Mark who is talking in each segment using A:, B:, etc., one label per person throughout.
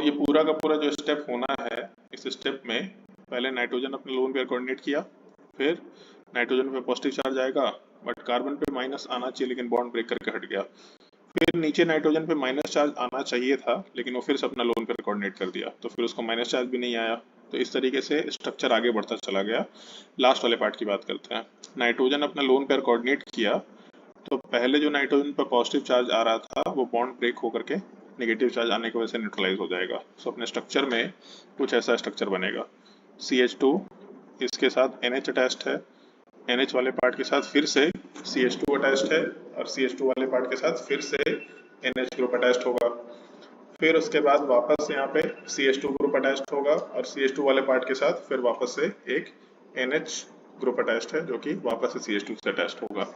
A: ये पूरा का पूरा जो स्टेप होना है, इस स्टेप में पहले नाइट्रोजन अपने लोन पेयर कोऑर्डिनेट किया, फिर नाइट्रोजन पे पॉजिटिव चार्ज आएगा बट कार्बन पे माइनस आना चाहिए लेकिन बॉन्ड ब्रेक करके हट गया। फिर नीचे नाइट्रोजन पे माइनस चार्ज आना चाहिए था लेकिन वो फिर से अपना लोन पेयर कोऑर्डिनेट कर दिया, तो फिर उसको माइनस चार्ज भी नहीं आया। तो इस तरीके से स्ट्रक्चर आगे बढ़ता चला गया। लास्ट वाले पार्ट की बात करते हैं। नाइट्रोजन अपना लोन पेयर कोऑर्डिनेट किया, तो पहले जो नाइट्रोजन पर पॉजिटिव चार्ज आ रहा था वो बॉन्ड ब्रेक होकर के नेगेटिव चार्ज आने की वजह से न्यूट्रलाइज हो जाएगा। सो अपने स्ट्रक्चर में कुछ ऐसा स्ट्रक्चर बनेगा। CH2, इसके साथ NH अटैच्ड है, NH वाले पार्ट के साथ फिर से CH2 अटैच्ड है और CH2 वाले पार्ट के साथ फिर से NH ग्रुप अटैच्ड होगा। फिर उसके बाद वापस यहाँ पे CH2 ग्रुप अटैच्ड होगा और CH2 वाले पार्ट के साथ फिर वापस से एक NH ग्रुप अटैच्ड है जो कि वापस से CH2 से अटैच्ड होगा।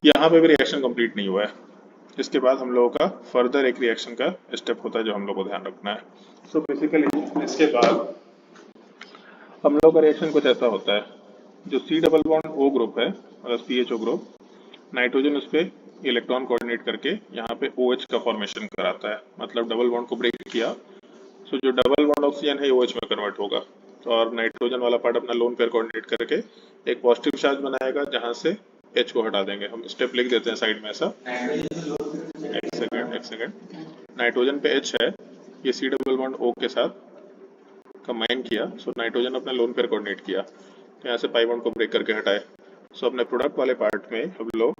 A: यहाँ पे भी रिएक्शन कंप्लीट नहीं हुआ है। इसके बाद हम लोगों का फर्दर एक रिएक्शन का स्टेप होता है जो हम लोग को ध्यान रखना है। सो बेसिकली इसके बाद हम लोग का रिएक्शन कुछ ऐसा होता है। जो C double bond O group है, मतलब CHO ग्रुप, नाइट्रोजन उस पर इलेक्ट्रॉन कोऑर्डिनेट करके यहाँ पे OH का फॉर्मेशन कराता है, मतलब डबल बॉन्ड को ब्रेक किया। सो जो डबल बॉन्ड ऑक्सीजन है OH में कन्वर्ट होगा, और नाइट्रोजन वाला पार्ट अपना लोन पेयर कोऑर्डिनेट करके एक पॉजिटिव चार्ज बनाएगा जहाँ से H को हटा देंगे। हम स्टेप लिख देते हैं साइड में ऐसा। एक सेकेंड। नाइट्रोजन पे H है, ये C डबल बॉन्ड O के साथ कंबाइन किया, सो नाइट्रोजन अपना लोन पेयर कोऑर्डिनेट किया, तो यहाँ से पाई बॉन्ड को ब्रेक करके हटाए। सो अपने प्रोडक्ट वाले पार्ट में हम लोग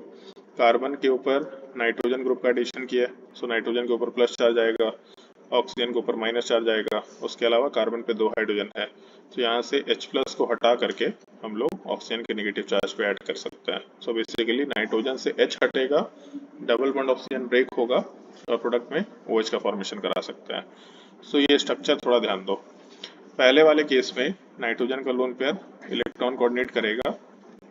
A: कार्बन के ऊपर नाइट्रोजन ग्रुप का एडिशन किया, सो नाइट्रोजन के ऊपर प्लस चार्ज आएगा, ऑक्सीजन के ऊपर माइनस चार्ज आएगा, उसके अलावा कार्बन पे 2 हाइड्रोजन है, तो यहाँ से H प्लस को हटा करके हम लोग ऑक्सीजन के नेगेटिव चार्ज पे ऐड कर सकते हैं। सो बेसिकली नाइट्रोजन से H हटेगा, डबल बॉन्ड ऑक्सीजन ब्रेक होगा और प्रोडक्ट में OH का फॉर्मेशन करा सकते हैं। सो ये स्ट्रक्चर थोड़ा ध्यान दो। पहले वाले केस में नाइट्रोजन का लोन पेयर इलेक्ट्रॉन कोऑर्डिनेट करेगा,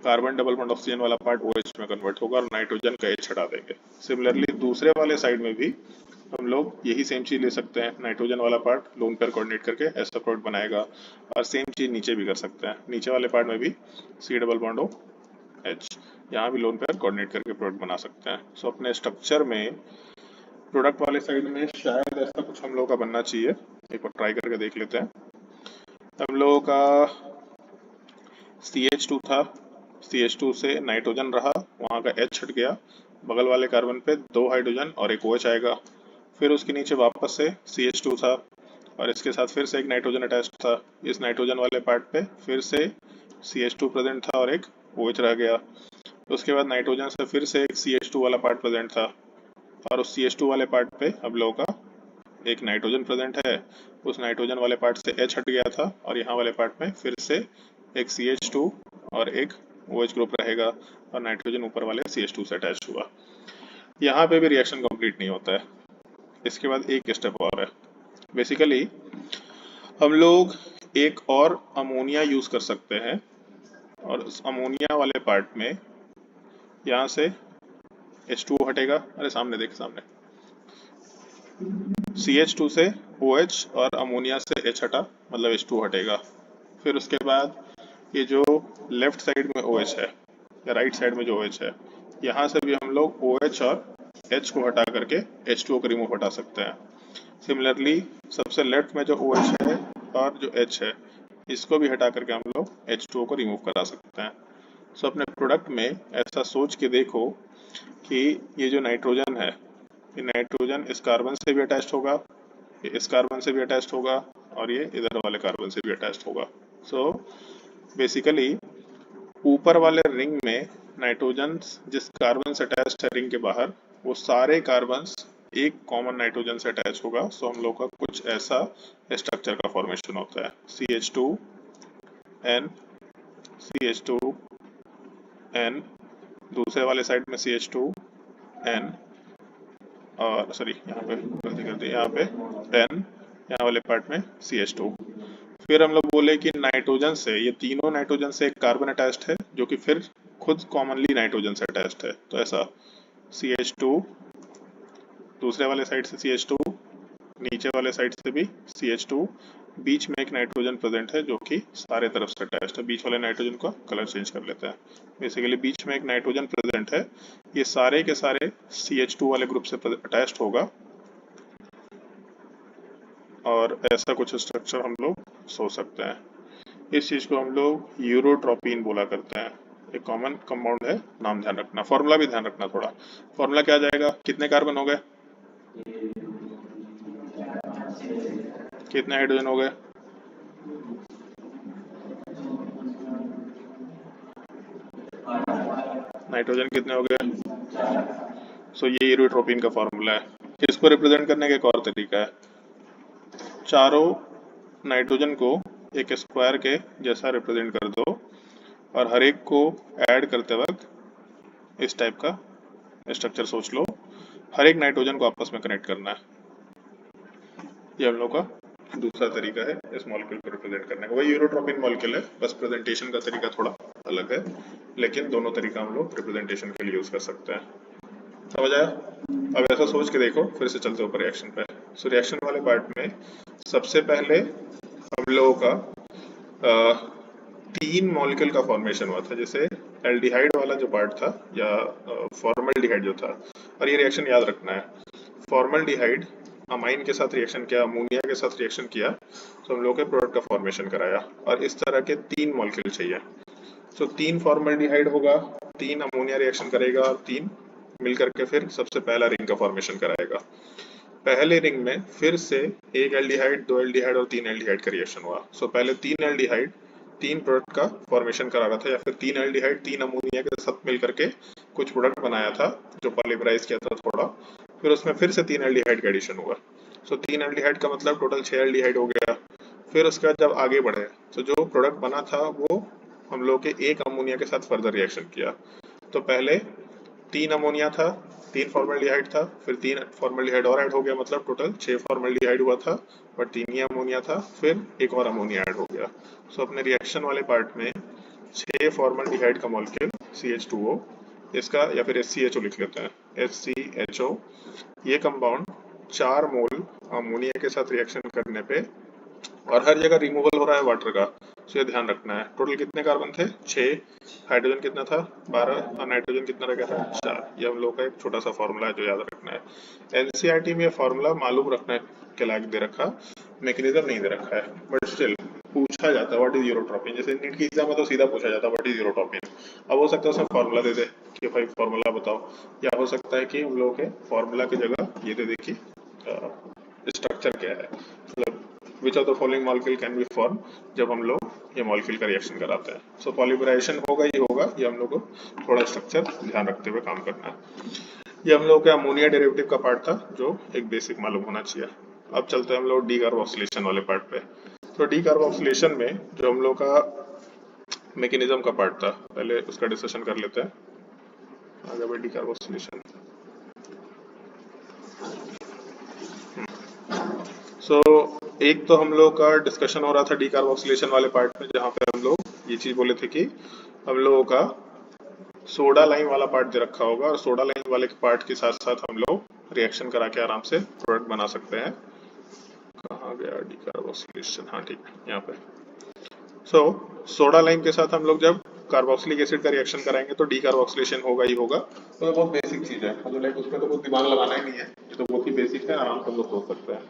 A: कार्बन डबल बॉन्ड ऑक्सीजन वाला पार्ट OH में कन्वर्ट होगा और नाइट्रोजन का H हटा देंगे। सिमिलरली दूसरे वाले साइड में भी हम लोग यही सेम चीज ले सकते हैं, नाइट्रोजन वाला पार्ट लोन पेयर कोऑर्डिनेट करके ऐसा प्रोडक्ट बनाएगा, और सेम चीज नीचे भी कर सकते हैं। नीचे वाले पार्ट में भी C डबल बॉन्ड OH, यहाँ भी लोन पेयर कोऑर्डिनेट करके प्रोडक्ट बना सकते हैं। सो अपने स्ट्रक्चर में प्रोडक्ट वाले साइड में शायद ऐसा कुछ हम लोग का बनना चाहिए। एक बार ट्राई करके देख लेते हैं। हम लोगों का CH2 था, CH2 से नाइट्रोजन रहा, वहाँ का H हट गया, बगल वाले कार्बन पे 2 हाइड्रोजन और एक OH आएगा। फिर उसके नीचे वापस से CH2 था और इसके साथ फिर से एक नाइट्रोजन अटैच्ड था। इस नाइट्रोजन वाले पार्ट पे फिर से CH2 प्रेजेंट था और एक OH रह गया। उसके बाद नाइट्रोजन से फिर से एक CH2 वाला पार्ट प्रेजेंट था और उस CH2 वाले पार्ट पे हम लोगों का एक नाइट्रोजन प्रेजेंट है। उस नाइट्रोजन वाले पार्ट से H हट गया था और यहाँ वाले पार्ट में फिर से एक CH2 और एक OH ग्रुप रहेगा और नाइट्रोजन ऊपर वाले CH2 से अटैच हुआ। यहाँ पे भी रिएक्शन कंप्लीट नहीं होता है। इसके बाद एक स्टेप और है। बेसिकली हम लोग एक और अमोनिया यूज कर सकते हैं, और उस अमोनिया वाले पार्ट में यहाँ से H2O हटेगा। अरे सामने देख, सामने CH2 से OH और अमोनिया से H हटा, मतलब H2 हटेगा। फिर उसके बाद ये जो लेफ्ट साइड में OH है या राइट साइड में जो OH है, यहाँ से भी हम लोग OH और H को हटा करके H2O को रिमूव हटा सकते हैं। सिमिलरली सबसे लेफ्ट में जो OH है और जो H है, इसको भी हटा करके हम लोग H2O को रिमूव करा सकते हैं। सो अपने प्रोडक्ट में ऐसा सोच के देखो कि ये जो नाइट्रोजन है, ये नाइट्रोजन इस कार्बन से भी अटैच्ड होगा, ये इस कार्बन से भी अटैच्ड होगा और ये इधर वाले कार्बन से भी अटैच्ड होगा। सो बेसिकली ऊपर वाले रिंग में नाइट्रोजन जिस कार्बन से अटैच्ड है रिंग के बाहर, वो सारे कार्बन्स एक कॉमन नाइट्रोजन से अटैच होगा। सो हम लोग का कुछ ऐसा स्ट्रक्चर का फॉर्मेशन होता है, CH2 N CH2 N, दूसरे वाले साइड में CH2 N, और सॉरी यहाँ पे गलती कर दी, यहाँ पे 10, यहाँ वाले पार्ट में CH2। फिर हम लोग बोले कि नाइट्रोजन से, ये तीनों नाइट्रोजन से एक कार्बन अटैच्ड है जो कि फिर खुद कॉमनली नाइट्रोजन से अटैच्ड है, तो ऐसा CH2, दूसरे वाले साइड से CH2, नीचे वाले साइड से भी CH2, बीच में एक नाइट्रोजन प्रेजेंट है जो कि सारे तरफ से अटैच्ड है। बीच वाले नाइट्रोजन का कलर चेंज कर लेते हैं। बेसिकली बीच में एक नाइट्रोजन प्रेजेंट है, ये सारे के सारे CH2 वाले ग्रुप से अटैच्ड होगा और ऐसा कुछ स्ट्रक्चर हम लोग सोच सकते हैं। इस चीज़ को हम लोग यूरोट्रोपिन बोला करते हैं। एक कॉमन कंपाउंड है, नाम ध्यान रखना, फॉर्मूला भी ध्यान रखना थोड़ा। फॉर्मूला क्या जाएगा, कितने कार्बन हो गए, कितने हाइड्रोजन हो गए, नाइट्रोजन कितने हो गए। सो ये यूरोट्रोपिन का फॉर्मूला है। इसको रिप्रेजेंट करने का एक और तरीका है, चारों नाइट्रोजन को एक स्क्वायर के जैसा रिप्रेजेंट कर दो और हर एक को ऐड करते वक्त इस टाइप का स्ट्रक्चर सोच लो। हर एक नाइट्रोजन को आपस में कनेक्ट करना है। ये हम लोग का दूसरा तरीका है इस मॉलिक्यूल को रिप्रेजेंट करने का। वही यूरोट्रोपिन मॉलिक्यूल है, बस प्रेजेंटेशन का तरीका थोड़ा अलग है, लेकिन दोनों तरीका हम लोग रिप्रेजेंटेशन के लिए यूज कर सकते हैं। समझ आया? अब ऐसा सोच के देखो, फिर से चलते ऊपर रिएक्शन पे। सो रिएक्शन वाले पार्ट में सबसे पहले हम लोगों का 3 मॉलिक्यूल का फॉर्मेशन हुआ था। जैसे एल्डिहाइड वाला जो पार्ट था या फॉर्मल्डिहाइड जो था, और ये रिएक्शन याद रखना है, फॉर्मल्डिहाइड अमाइन के साथ रिएक्शन किया, अमोनिया के साथ रिएक्शन किया, तो हम लोग के प्रोडक्ट का फॉर्मेशन कराया। और इस तरह के 3 मॉलिक्यूल चाहिए। तो 3 फॉर्मल्डिहाइड होगा, 3 अमोनिया रिएक्शन करेगा और 3 मिलकर के फिर सबसे पहला रिंग का फॉर्मेशन कराएगा। पहले रिंग में फिर से 1 एल्डिहाइड, 2 एल्डिहाइड और 3 एल्डिहाइड का रिएक्शन हुआ। सो पहले 3 एल्डिहाइड 3 प्रोडक्ट का फॉर्मेशन करा रहा था, या फिर 3 एल्डिहाइड 3 अमोनिया के साथ मिलकर के कुछ प्रोडक्ट बनाया था जो पॉलीमराइज किया था थोड़ा। फिर उसमें फिर से 3 एल्डिहाइड का एडिशन हुआ। सो 3 एल्डिहाइड का मतलब टोटल 6 एल्डिहाइड हो गया। फिर उसके बाद जब आगे बढ़े तो जो प्रोडक्ट बना था वो हम लोग के 1 अमोनिया के साथ फर्दर रिएक्शन किया। तो पहले 3 अमोनिया था, 3 फॉर्मल्डिहाइड था, फिर 3 फॉर्मल्डिहाइड और ऐड हो गया, मतलब टोटल 6 फॉर्मल्डिहाइड हुआ था, बट 3 ही अमोनिया था, फिर एक और अमोनिया ऐड हो गया। सो अपने रिएक्शन वाले पार्ट में 6 फॉर्मल्डिहाइड का मॉलिक्यूल CH2O, इसका या फिर SCHO लिख लेते हैं, SCHO, ये कंपाउंड 4 मोल अमोनिया के साथ रिएक्शन करने पे, और हर जगह रिमूवल हो रहा है वाटर का, तो ये ध्यान रखना है। टोटल कितने कार्बन थे, 6, हाइड्रोजन कितना था, 12, और नाइट्रोजन कितना रह गया था, 4। ये हम लोग का एक छोटा सा फॉर्मूला है जो याद रखना है। एनसीईआरटी में फॉर्मूला मालूम रखने के लायक दे रखा, मैकेनिज्म नहीं दे रखा है, बट स्टिल पूछा जाता है व्हाट इज यूरोट्रोपिन। जैसे नीट की एग्जाम में तो सीधा पूछा जाता है व्हाट इज यूरोट्रोपिन। अब हो सकता है उसमें फॉर्मूला दे दे कि भाई फॉर्मूला बताओ, या हो सकता है कि हम लोगों के फॉर्मूला की जगह ये दे दे कि स्ट्रक्चर क्या है, मतलब which of the following molecule can be form जब हम लोग ये मॉलिक्यूल का रिएक्शन कराते हैं। सो पॉलीमराइजेशन होगा ही होगा, ये हम लोग को थोड़ा स्ट्रक्चर ध्यान रखते हुए काम करना है। ये हम लोग का अमोनिया डेरिवेटिव का पार्ट था जो एक बेसिक मालूम होना चाहिए। अब चलते हैं हम लोग डीकार्बोक्सिलेशन वाले पार्ट पे। तो डीकार्बोक्सिलेशन में जो हम लोग का मैकेनिज्म का पार्ट था, पहले उसका डिस्कशन कर लेते हैं। आगे बढ़े डीकार्बोक्सिलेशन। सो एक तो हम लोग का डिस्कशन हो रहा था डीकार्बोक्सिलेशन वाले पार्ट में, जहाँ पे हम लोग ये चीज बोले थे कि हम लोगों का सोडा लाइम वाला पार्ट दे रखा होगा, और सोडा लाइम वाले के पार्ट के साथ साथ हम लोग रिएक्शन करा के आराम से प्रोडक्ट बना सकते हैं। कहाँ गया डीकार्बोक्सिलेशन, हाँ ठीक है यहाँ पे। सो सोडा लाइम के साथ हम लोग जब कार्बोक्सिलिक एसिड का रिएक्शन कराएंगे तो डीकार्बोक्सिलेशन होगा ही होगा। तो बहुत बेसिक चीज है, मतलब लाइक उसमें तो कुछ दिमाग लगाना ही नहीं है, ये तो बहुत ही बेसिक है, आराम से हम लोग सोच सकते हैं।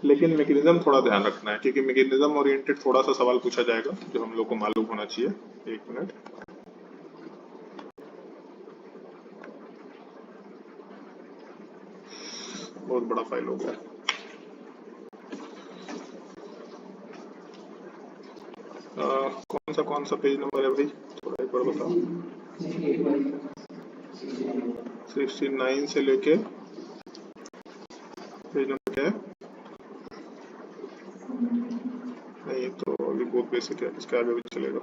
A: लेकिन मैकेनिज्म थोड़ा ध्यान रखना है, क्योंकि मैकेनिज्म ओरिएंटेड थोड़ा सा सवाल पूछा जाएगा जो हम लोग को मालूम होना चाहिए। 1 मिनट। बहुत बड़ा फाइल हो गया। कौन सा पेज नंबर है भाई, थोड़ा एक बार बताओ। 69 से लेके पेज नंबर क्या है? नहीं तो अभी बहुत बेसिक है, इसके आगे भी चलेगा।